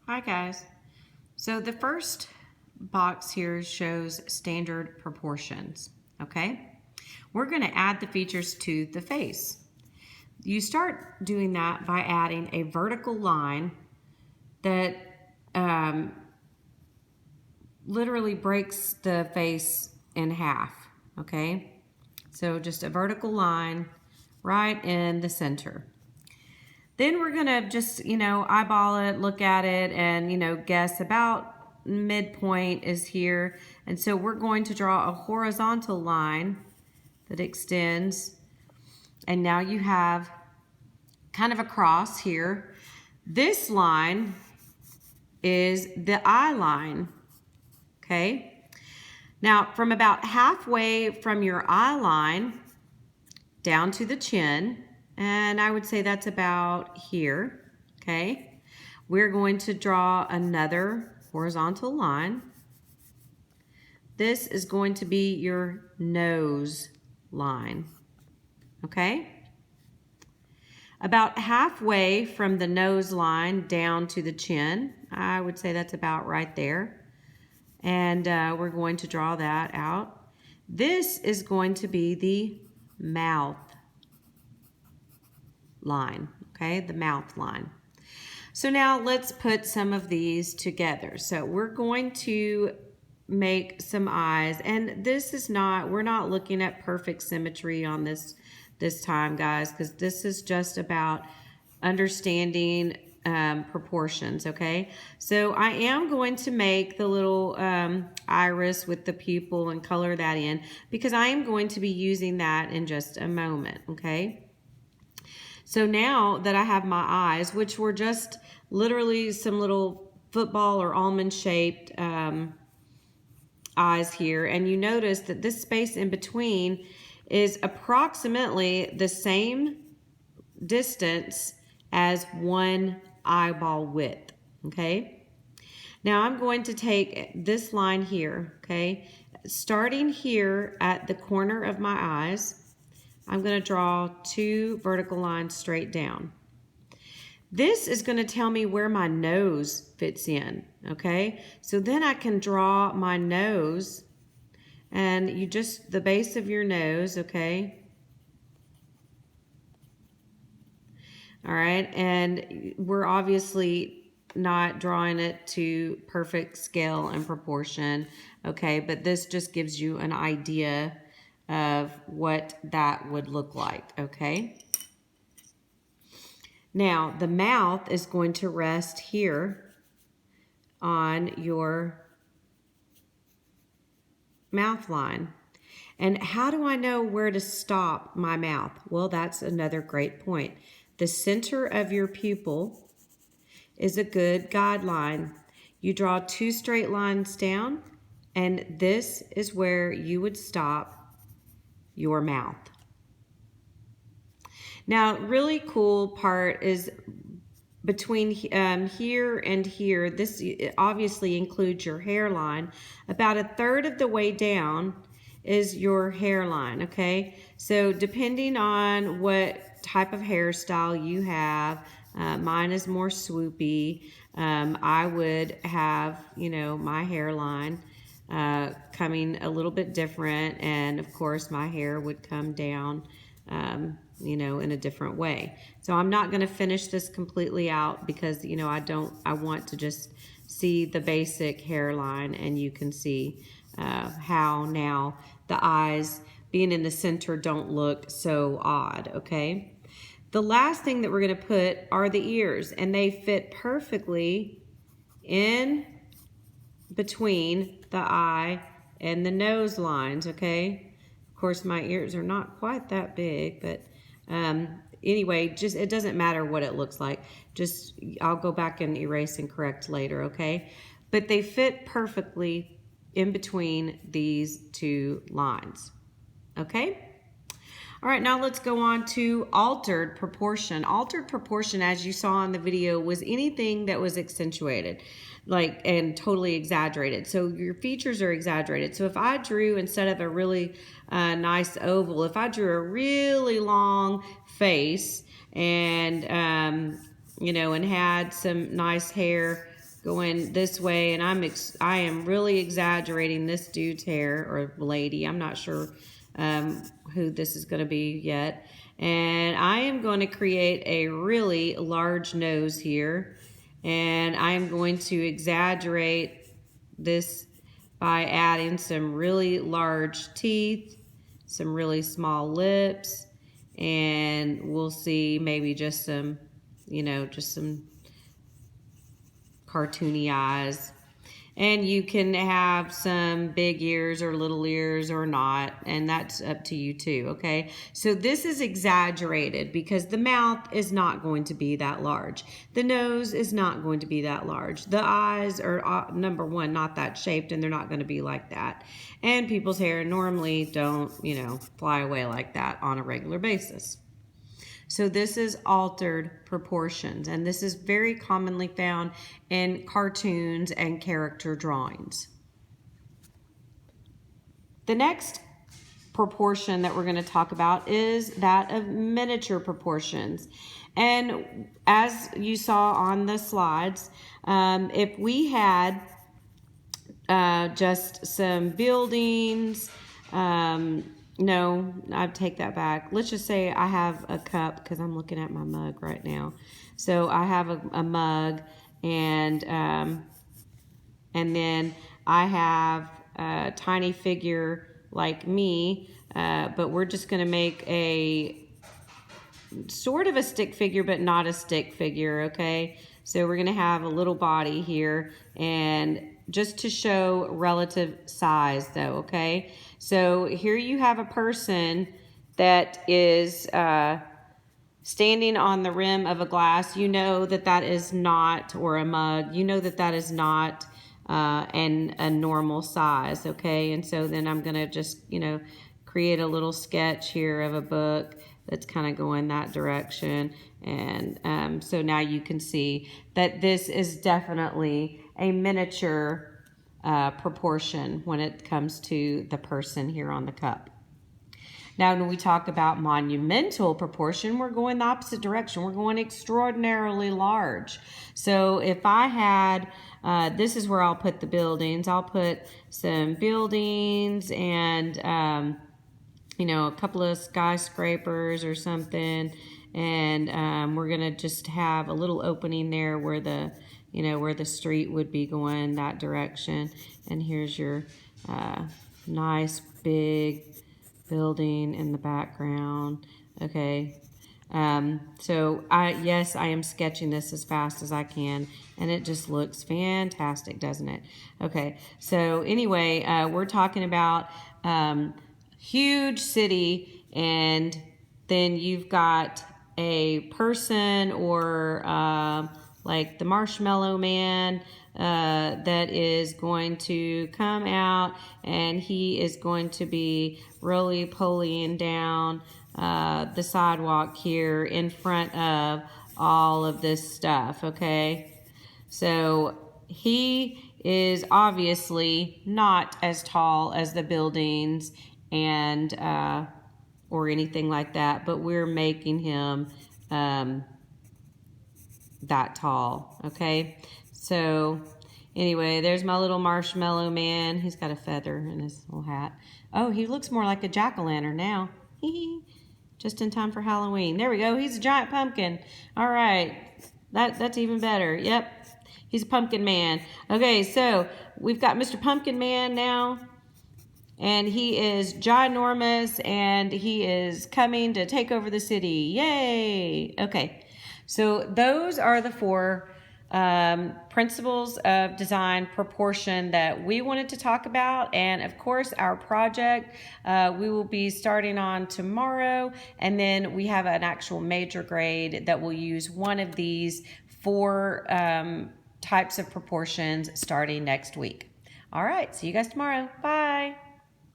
Hi guys. So the first box here shows standard proportions, okay? We're gonna add the features to the face. You start doing that by adding a vertical line that literally breaks the face in half, okay? So just a vertical line right in the center. Then we're gonna just, eyeball it, look at it, and, guess about midpoint is here. And so we're going to draw a horizontal line that extends. And now you have kind of a cross here. This line is the eye line, okay? Now, from about halfway from your eye line down to the chin, and I would say that's about here, okay? We're going to draw another horizontal line. This is going to be your nose line, okay? About halfway from the nose line down to the chin, I would say that's about right there. And we're going to draw that out. This is going to be the mouth line, okay, the mouth line. So now let's put some of these together. So we're going to make some eyes, and this is not, we're not looking at perfect symmetry on this time, guys, because this is just about understanding proportions, okay? So I am going to make the little iris with the pupil and color that in, because I am going to be using that in just a moment, okay? So now that I have my eyes, which were just literally some little football or almond shaped eyes here, and you notice that this space in between is approximately the same distance as one eyeball width, okay? Now I'm going to take this line here, okay? Starting here at the corner of my eyes, I'm going to draw two vertical lines straight down. This is going to tell me where my nose fits in, okay? So then I can draw my nose, and you just, the base of your nose, okay? All right, and we're obviously not drawing it to perfect scale and proportion, okay? But this just gives you an idea of what that would look like, okay? Now, the mouth is going to rest here on your mouth line. And how do I know where to stop my mouth? Well, that's another great point. The center of your pupil is a good guideline. You draw two straight lines down, and this is where you would stop your mouth. Now, really cool part is between here and here, this obviously includes your hairline. About a third of the way down is your hairline, okay? So depending on what type of hairstyle you have, mine is more swoopy. I would have, my hairline coming a little bit different, and of course my hair would come down in a different way. So I'm not going to finish this completely out because, I want to just see the basic hairline, and you can see how now the eyes being in the center don't look so odd, okay? The last thing that we're going to put are the ears, and they fit perfectly in between the eye and the nose lines, okay? Of course, my ears are not quite that big, but anyway, just it doesn't matter what it looks like. Just I'll go back and erase and correct later, okay? But they fit perfectly in between these two lines, okay? All right, now let's go on to altered proportion. Altered proportion, as you saw in the video, was anything that was accentuated, and totally exaggerated. So your features are exaggerated. So if I drew, instead of a really nice oval, if I drew a really long face and, and had some nice hair going this way, and I am really exaggerating this dude's hair, or lady. I'm not sure who this is going to be yet. And I am going to create a really large nose here, and I am going to exaggerate this by adding some really large teeth, some really small lips, and we'll see maybe just some, just some cartoony eyes. And you can have some big ears or little ears or not, and that's up to you too, okay? So this is exaggerated because the mouth is not going to be that large. The nose is not going to be that large. The eyes are, number one, not that shaped, and they're not going to be like that. And people's hair normally don't, fly away like that on a regular basis. So this is altered proportions, and this is very commonly found in cartoons and character drawings. The next proportion that we're going to talk about is that of miniature proportions. And as you saw on the slides, if we had just some buildings, no, I'd take that back. Let's just say I have a cup, because I'm looking at my mug right now. So I have a mug, and then I have a tiny figure like me, but we're just going to make a sort of a stick figure, but not a stick figure, okay? So we're going to have a little body here, and just to show relative size though, okay? So here you have a person that is standing on the rim of a glass. You know that that is not, or a mug, you know that that is not a normal size, okay? And so then I'm gonna just, create a little sketch here of a book that's kind of going that direction. And so now you can see that this is definitely a miniature proportion when it comes to the person here on the cup. Now, when we talk about monumental proportion, we're going the opposite direction. We're going extraordinarily large. So if I had, this is where I'll put the buildings. I'll put some buildings and, a couple of skyscrapers or something. And we're going to just have a little opening there where the, where the street would be going that direction. And here's your nice big building in the background. Okay. So yes, I am sketching this as fast as I can, and it just looks fantastic, doesn't it? Okay. So anyway, we're talking about huge city, and then you've got a person or like the Marshmallow Man that is going to come out, and he is going to be roly-polying down the sidewalk here in front of all of this stuff, okay? So he is obviously not as tall as the buildings and or anything like that, but we're making him that tall, okay? So anyway, there's my little Marshmallow Man. He's got a feather in his little hat. Oh, he looks more like a jack-o'-lantern now. Just in time for Halloween. There we go. He's a giant pumpkin. All right. That's even better. Yep. He's a pumpkin man. Okay, so we've got Mr. Pumpkin Man now. And he is ginormous, and he is coming to take over the city. Yay! Okay, so those are the 4 principles of design proportion that we wanted to talk about. And of course, our project we will be starting on tomorrow, and then we have an actual major grade that will use one of these 4 types of proportions starting next week. All right, see you guys tomorrow. Bye.